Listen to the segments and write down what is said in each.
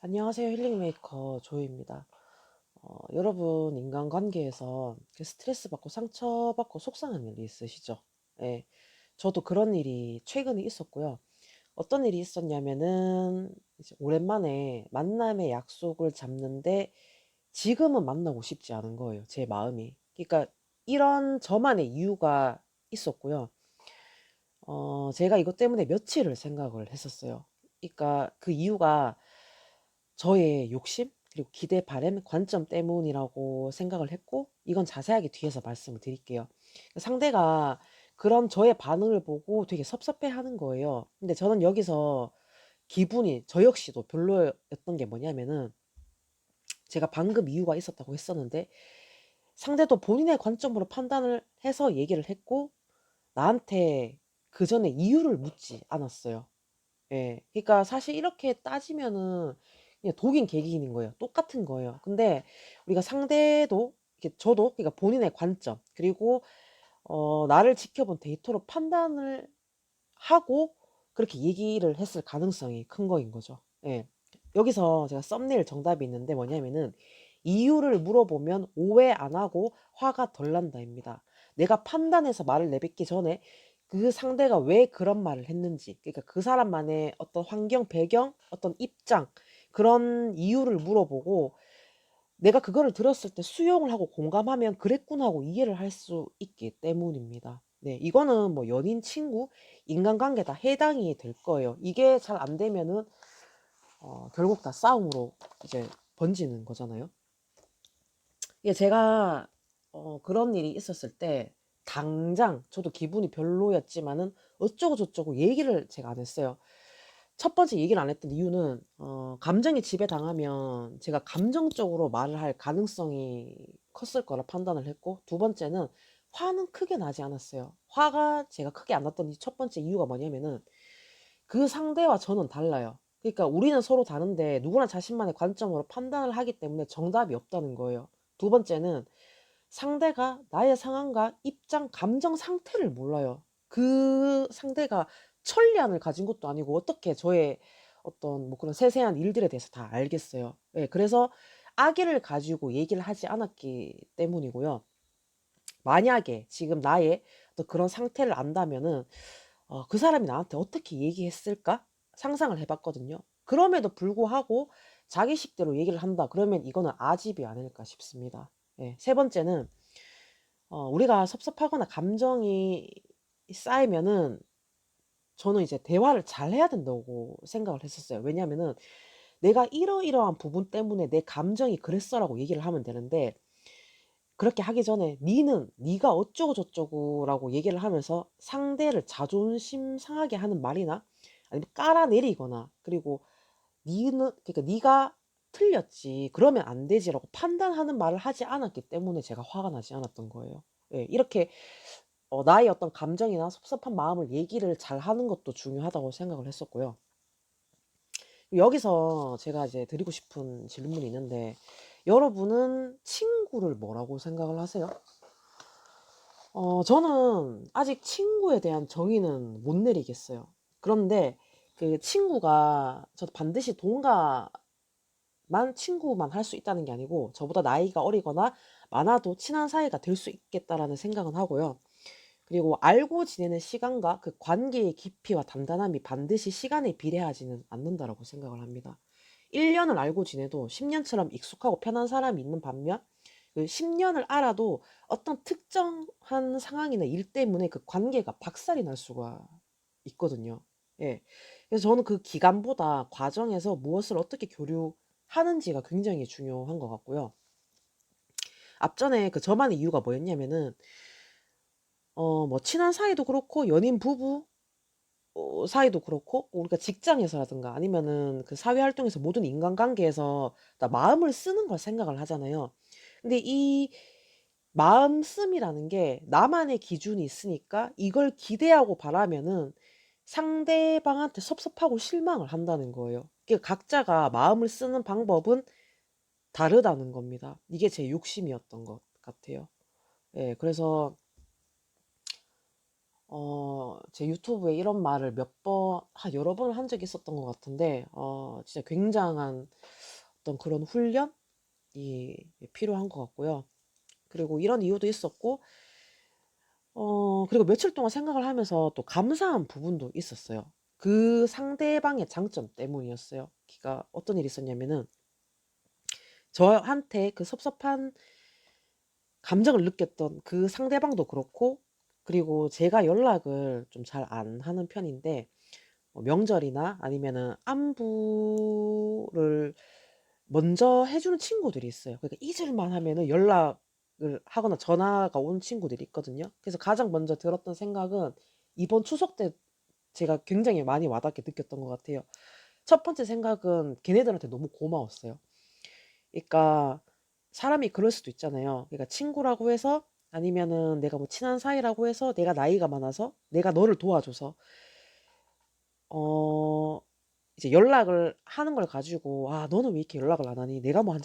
안녕하세요. 힐링메이커 조이입니다. 여러분, 인간관계에서 스트레스 받고 상처받고 속상한 일이 있으시죠? 예. 저도 그런 일이 최근에 있었고요. 어떤 일이 있었냐면은, 이제 오랜만에 만남의 약속을 잡는데, 지금은 만나고 싶지 않은 거예요. 제 마음이. 그러니까, 이런 저만의 이유가 있었고요. 제가 이것 때문에 며칠을 생각을 했었어요. 그러니까 그 이유가 저의 욕심 그리고 기대, 바람, 관점 때문이라고 생각을 했고, 이건 자세하게 뒤에서 말씀을 드릴게요. 상대가 그런 저의 반응을 보고 되게 섭섭해하는 거예요. 근데 저는 여기서 기분이 저 역시도 별로였던 게 뭐냐면은, 제가 방금 이유가 있었다고 했었는데 상대도 본인의 관점으로 판단을 해서 얘기를 했고, 나한테 그전에 이유를 묻지 않았어요. 예. 그러니까 사실 이렇게 따지면은 그냥 독인 개기인 거예요. 똑같은 거예요. 근데 우리가 상대도 이렇게 저도 그러니까 본인의 관점 그리고 나를 지켜본 데이터로 판단을 하고 그렇게 얘기를 했을 가능성이 큰 거인 거죠. 예. 여기서 제가 썸네일 정답이 있는데 뭐냐면은 "이유를 물어보면 오해 안 하고 화가 덜 난다."입니다. 내가 판단해서 말을 내뱉기 전에 그 상대가 왜 그런 말을 했는지, 그러니까 그 사람만의 어떤 환경, 배경, 어떤 입장, 그런 이유를 물어보고 내가 그거를 들었을 때 수용을 하고 공감하면 '그랬구나.' 하고 이해를 할 수 있기 때문입니다. 네. 이거는 뭐 연인, 친구, 인간관계 다 해당이 될 거예요. 이게 잘 안 되면은 결국 다 싸움으로 이제 번지는 거잖아요. 이게 제가 그런 일이 있었을 때 당장 저도 기분이 별로였지만은 어쩌고 저쩌고 얘기를 제가 안 했어요. 첫 번째 얘기를 안 했던 이유는 감정에 지배당하면 제가 감정적으로 말을 할 가능성이 컸을 거라 판단을 했고, 두 번째는 화는 크게 나지 않았어요. 화가 제가 크게 안 났던 이 첫 번째 이유가 뭐냐면은 그 상대와 저는 달라요. 그러니까 우리는 서로 다른데 누구나 자신만의 관점으로 판단을 하기 때문에 정답이 없다는 거예요. 두 번째는 상대가 나의 상황과 입장, 감정 상태를 몰라요. 그 상대가 천리안을 가진 것도 아니고 어떻게 저의 어떤 뭐 그런 세세한 일들에 대해서 다 알겠어요. 예, 그래서 악의를 가지고 얘기를 하지 않았기 때문이고요. 만약에 지금 나의 어떤 그런 상태를 안다면은 그 사람이 나한테 어떻게 얘기했을까 상상을 해 봤거든요. 그럼에도 불구하고 자기식대로 얘기를 한다 그러면 이거는 아집이 아닐까 싶습니다. 예. 세 번째는 우리가 섭섭하거나 감정이 쌓이면은 저는 이제 대화를 잘해야 된다고 생각을 했었어요. 왜냐하면은 "내가 이러이러한 부분 때문에 내 감정이 그랬어."라고 얘기를 하면 되는데, 그렇게 하기 전에 "니는 네가 어쩌고 저쩌고."라고 얘기를 하면서 상대를 자존심 상하게 하는 말이나 아니면 깔아내리거나, 그리고 "니는 그러니까 네가 틀렸지. 그러면 안 되지."라고 판단하는 말을 하지 않았기 때문에 제가 화가 나지 않았던 거예요. 예. 이렇게 나의 어떤 감정이나 섭섭한 마음을 얘기를 잘하는 것도 중요하다고 생각을 했었고요. 여기서 제가 이제 드리고 싶은 질문이 있는데, 여러분은 친구를 뭐라고 생각을 하세요? 저는 아직 친구에 대한 정의는 못 내리겠어요. 그런데 그 친구가 저도 반드시 동갑만 친구만 할 수 있다는 게 아니고 저보다 나이가 어리거나 많아도 친한 사이가 될 수 있겠다라는 생각은 하고요. 그리고 알고 지내는 시간과 그 관계의 깊이와 단단함이 반드시 시간에 비례하지는 않는다라고 생각을 합니다. 1 년을 알고 지내도 10 년처럼 익숙하고 편한 사람이 있는 반면, 그 10 년을 알아도 어떤 특정한 상황이나 일 때문에 그 관계가 박살이 날 수가 있거든요. 예. 그래서 저는 그 기간보다 과정에서 무엇을 어떻게 교류하는지가 굉장히 중요한 것 같고요. 앞전에 그 저만의 이유가 뭐였냐면은 뭐 친한 사이도 그렇고 연인 부부 사이도 그렇고 우리가 직장에서라든가 아니면은 그 사회 활동에서 모든 인간관계에서 다 마음을 쓰는 걸 생각을 하잖아요. 근데 이 마음씀이라는 게 나만의 기준이 있으니까 이걸 기대하고 바라면은 상대방한테 섭섭하고 실망을 한다는 거예요. 그 각자가 마음을 쓰는 방법은 다르다는 겁니다. 이게 제 욕심이었던 것 같아요. 예. 그래서 제 유튜브에 이런 말을 몇 번 한 여러 번 한 적이 있었던 것 같은데 진짜 굉장한 어떤 그런 훈련이 필요한 것 같고요. 그리고 이런 이유도 있었고 그리고 며칠 동안 생각을 하면서 또 감사한 부분도 있었어요. 그 상대방의 장점 때문이었어요. 그러니까 어떤 일이 있었냐면은 저한테 그 섭섭한 감정을 느꼈던 그 상대방도 그렇고, 그리고 제가 연락을 좀 잘 안 하는 편인데 뭐 명절이나 아니면은 안부를 먼저 해 주는 친구들이 있어요. 그러니까 잊을만 하면은 연락을 하거나 전화가 오는 친구들이 있거든요. 그래서 가장 먼저 들었던 생각은 이번 추석 때 제가 굉장히 많이 와닿게 느꼈던 것 같아요. 첫 번째 생각은 걔네들한테 너무 고마웠어요. 그러니까 사람이 그럴 수도 있잖아요. 그러니까 친구라고 해서 아니면은 내가 뭐 친한 사이라고 해서 내가 나이가 많아서 내가 너를 도와줘서 어 이제 연락을 하는 걸 가지고 '아 너는 왜 이렇게 연락을 안 하니? 내가 뭐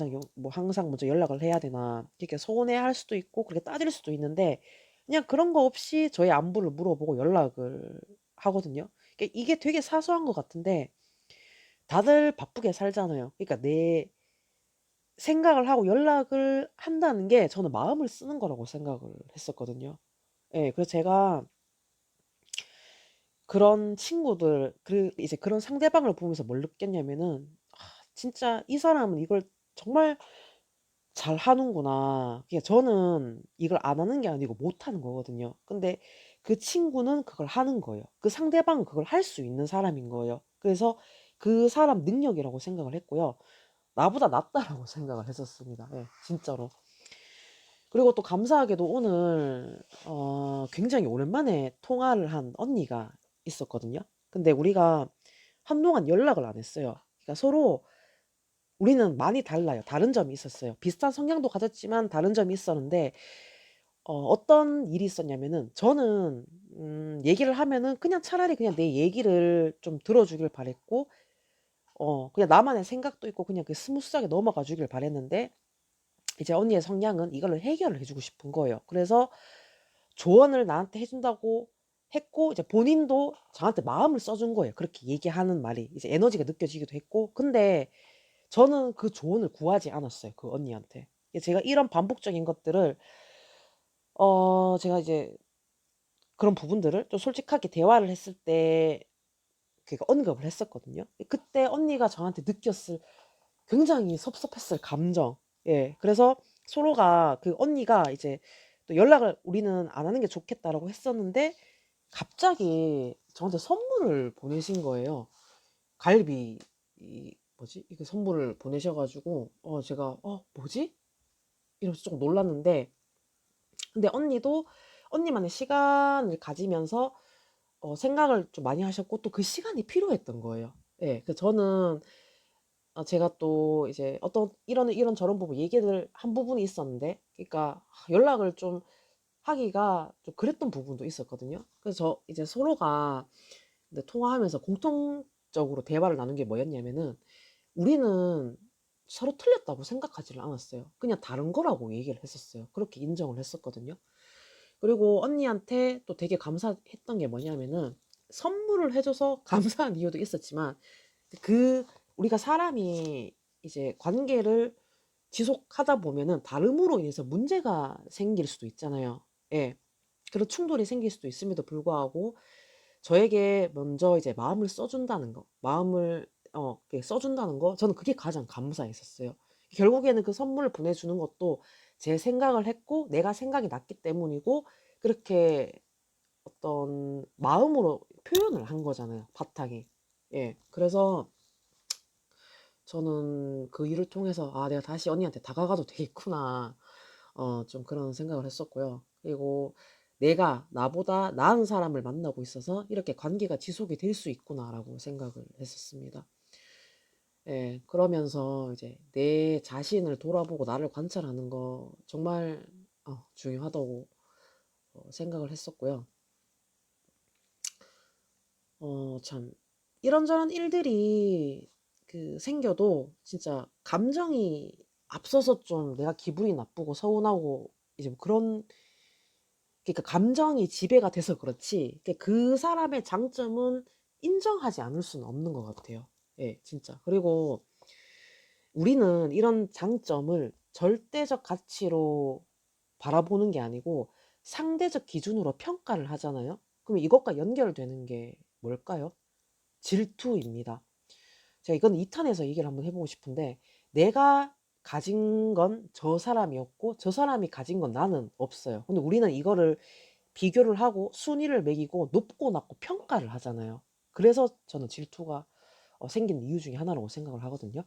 항상 먼저 연락을 해야 되나?' 이렇게 서운해할 수도 있고 그렇게 따질 수도 있는데, 그냥 그런 거 없이 저의 안부를 물어보고 연락을 하거든요. 이게 되게 사소한 것 같은데 다들 바쁘게 살잖아요. 그러니까 내 생각을 하고 연락을 한다는 게 저는 마음을 쓰는 거라고 생각을 했었거든요. 예. 그래서 제가 그런 친구들 이제 그런 상대방을 보면서 뭘 느꼈냐면은 '아 진짜 이 사람은 이걸 정말 잘하는구나.' 그러니까 저는 이걸 안 하는 게 아니고 못 하는 거거든요. 근데 그 친구는 그걸 하는 거예요. 그 상대방은 그걸 할 수 있는 사람인 거예요. 그래서 그 사람 능력이라고 생각을 했고요. 나보다 낫다라고 생각을 했었습니다. 예 진짜로. 그리고 또 감사하게도 오늘 굉장히 오랜만에 통화를 한 언니가 있었거든요. 근데 우리가 한동안 연락을 안 했어요. 그러니까 서로 우리는 많이 달라요. 다른 점이 있었어요. 비슷한 성향도 가졌지만 다른 점이 있었는데 어떤 일이 있었냐면은 저는 얘기를 하면은 그냥 차라리 그냥 내 얘기를 좀 들어 주길 바랬고 그냥 나만의 생각도 있고 그냥 그 스무스하게 넘어가 주길 바랬는데, 이제 언니의 성향은 이거를 해결을 해 주고 싶은 거예요. 그래서 조언을 나한테 해 준다고 했고 이제 본인도 저한테 마음을 써준 거예요. 그렇게 얘기하는 말이 이제 에너지가 느껴지기도 했고. 근데 저는 그 조언을 구하지 않았어요, 그 언니한테. 제가 이런 반복적인 것들을 제가 이제 그런 부분들을 좀 솔직하게 대화를 했을 때 언급을 했었거든요. 그때 언니가 저한테 느꼈을 굉장히 섭섭했을 감정. 예. 그래서 서로가 그 언니가 이제 또 연락을 우리는 안 하는 게 좋겠다라고 했었는데 갑자기 저한테 선물을 보내신 거예요. 갈비 뭐지? 이게 선물을 보내셔 가지고 제가 '어 뭐지?' 이러면서 쪼금 놀랐는데, 근데 언니도 언니만의 시간을 가지면서 생각을 좀 많이 하셨고 또 그 시간이 필요했던 거예요. 예. 저는 제가 또 이제 어떤 이런저런 부분 얘기를 한 부분이 있었는데, 그러니까 연락을 좀 하기가 좀 그랬던 부분도 있었거든요. 그래서 이제 서로가 근데 통화하면서 공통적으로 대화를 나눈 게 뭐였냐면은 우리는 서로 틀렸다고 생각하지를 않았어요. 그냥 다른 거라고 얘기를 했었어요. 그렇게 인정을 했었거든요. 그리고 언니한테 또 되게 감사했던 게 뭐냐면은 선물을 해 줘서 감사한 이유도 있었지만 그 우리가 사람이 이제 관계를 지속하다 보면은 다름으로 인해서 문제가 생길 수도 있잖아요. 예. 그런 충돌이 생길 수도 있음에도 불구하고 저에게 먼저 이제 마음을 써 준다는 거, 마음을 이렇게 써 준다는 거, 저는 그게 가장 감사했었어요. 결국에는 그 선물을 보내주는 것도 제 생각을 했고 내가 생각이 났기 때문이고 그렇게 어떤 마음으로 표현을 한 거잖아요, 바탕에. 예. 그래서 저는 그 일을 통해서 '아 내가 다시 언니한테 다가가도 되겠구나.' 좀 그런 생각을 했었고요. 그리고 '내가 나보다 나은 사람을 만나고 있어서 이렇게 관계가 지속이 될 수 있구나.'라고 생각을 했었습니다. 예. 그러면서 이제 내 자신을 돌아보고 나를 관찰하는 거 정말 중요하다고 생각을 했었고요. 참 이런저런 일들이 생겨도 진짜 감정이 앞서서 좀 내가 기분이 나쁘고 서운하고 이제 뭐 그런, 그러니까 감정이 지배가 돼서 그렇지 그 사람의 장점은 인정하지 않을 수는 없는 것 같아요. 예 진짜. 그리고 우리는 이런 장점을 절대적 가치로 바라보는 게 아니고 상대적 기준으로 평가를 하잖아요. 그럼 이것과 연결되는 게 뭘까요? 질투입니다. 제가 이건 2 탄에서 얘기를 한번 해 보고 싶은데, 내가 가진 건 저 사람이 없고 저 사람이 가진 건 나는 없어요. 근데 우리는 이거를 비교를 하고 순위를 매기고 높고 낮고 평가를 하잖아요. 그래서 저는 질투가 생기는 이유 중에 하나라고 생각을 하거든요.